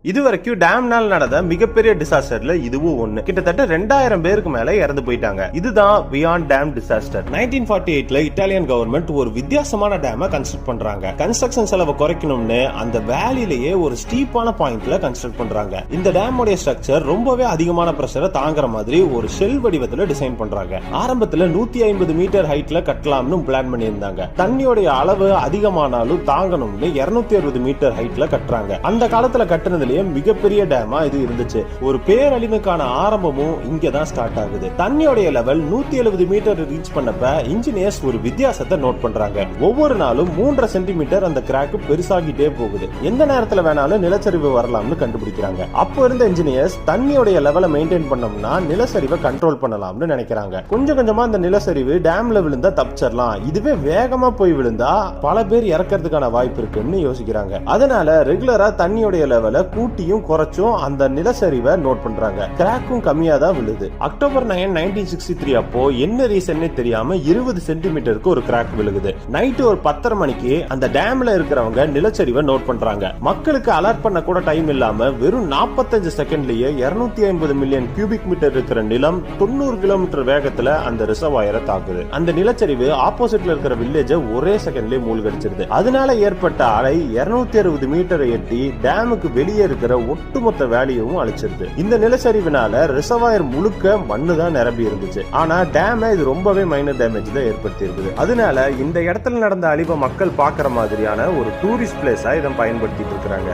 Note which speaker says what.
Speaker 1: இது வரைக்கும் டேம்னால் நடந்த மிகப்பெரிய டிசாஸ்டர்ல இதுவும் ஒண்ணு. கிட்டத்தட்ட 2000 பேருக்கு மேல இறந்து போயிட்டாங்க. இதுதான் பியாண்ட் டேம் டிசாஸ்டர். 1948ல இட்டாலியன் கவர்மெண்ட் ஒரு வித்தியாசமான டேமை கன்ஸ்ட்ரக்ட் பண்றாங்க. கன்ஸ்ட்ரக்ஷன் செலவை குறைக்கணும்னு அந்த வேலிலேயே ஒரு ஸ்டீப்பான பாயிண்ட்ல கன்ஸ்ட்ரக்ட் பண்றாங்க. இந்த டேமோட ஸ்ட்ரக்சர் ரொம்பவே அதிகமான பிரஷரை தாங்குற மாதிரி ஒரு ஷெல் வடிவத்துல டிசைன் பண்றாங்க. ஆரம்பத்துல 150 மீட்டர் ஹைட்ல கட்டலாம்னு பிளான் பண்ணியிருந்தாங்க. தண்ணியோட அளவு அதிகமானாலும் தாங்கணும்னு 260 மீட்டர் ஹைட்ல கட்டுறாங்க. அந்த காலத்துல கட்டுனதுல மிகப்பெரிய டேமா இது இருந்துச்சு. ஒரு பேரழிவுக்கான ஆரம்பமும் இங்க தான் ஸ்டார்ட் ஆகுது. தண்ணியோட லெவல் 170 மீட்டர் ரீச் பண்ணப்ப இன்ஜினியர்ஸ் ஒரு வித்தியாசத்தை நோட் பண்றாங்க. ஒவ்வொரு நாளும் 3.5 சென்டிமீட்டர் அந்த கிராக் பெருசாகிட்டே போகுது. எந்த நேரத்துல வேணாலும் நிலச்சரிவு வரலாம்னு கண்டுபிடிக்கிறாங்க. அப்போ இருந்த இன்ஜினியர்ஸ் தண்ணியோட லெவலை மெயின்டைன் பண்ணோம்னா நிலச்சரிவை கண்ட்ரோல் பண்ணலாம்னு நினைக்கிறாங்க. கொஞ்சம் கொஞ்சமா அந்த நிலச்சரிவு டேம்ல விழுந்தா தப்பிச்சிடலாம், இதுவே வேகமா போய் விழுந்தா பல பேர் இறக்கிறதுக்கான வாய்ப்பு இருக்குன்னு யோசிக்கிறாங்க. அதனால ரெகுலரா தண்ணியோட லெவலை கூட்டியும் குறைச்சும் அந்த நிலச்சரிவை நோட் பண்றாங்க. கிராக்கும் கம்மியா தான் விழுது. அக்டோபர் 9, 1963 அப்போ என்ன ரீசன்னே தெரியாம 20 சென்டிமீட்டருக்கு ஒரு கிராக் விழுகுது. நைட்டு ஒரு 10:30 மணிக்கு அந்த டேம்ல இருக்கிறவங்க நிலச்சரிவை நோட் பண்றாங்க. மக்களுக்கு அலர்ட் பண்ண கூட டைம் இல்லாம வெறும் 45 செகண்ட்லயே 250 மில்லியன் கியூபிக் மீட்டர் இருக்கிற நிலம் 90 கிலோமீட்டர் வேகத்துல அந்த ரிசர்வாயரை தாக்குது. அந்த நிலச்சரிவு ஆப்போசிட்ல இருக்கிற வில்லேஜ ஒரே செகண்ட்லயே மூழ்கடிச்சிருது. அதனால ஏற்பட்ட அலை 260 மீட்டரை எட்டி டேமுக்கு வெளியே இருக்கிற ஒட்டுமொத்த வேலையும் அழிச்சிருது. இந்த நிலச்சரிவினால ரிசர்வாயர் முழுக்க மண்ணு தான் நிரம்பி இருந்துச்சு. ஆனா டேம் இது ரொம்பவே மைனர் டேமேஜ் தான் ஏற்படுத்தி இருக்குது. அதனால இந்த இடத்துல நடந்த அழிவை மக்கள் பாக்குற மாதிரியான ஒரு டூரிஸ்ட் பிளேஸா இதை பயன்படுத்திட்டு இருக்காங்க.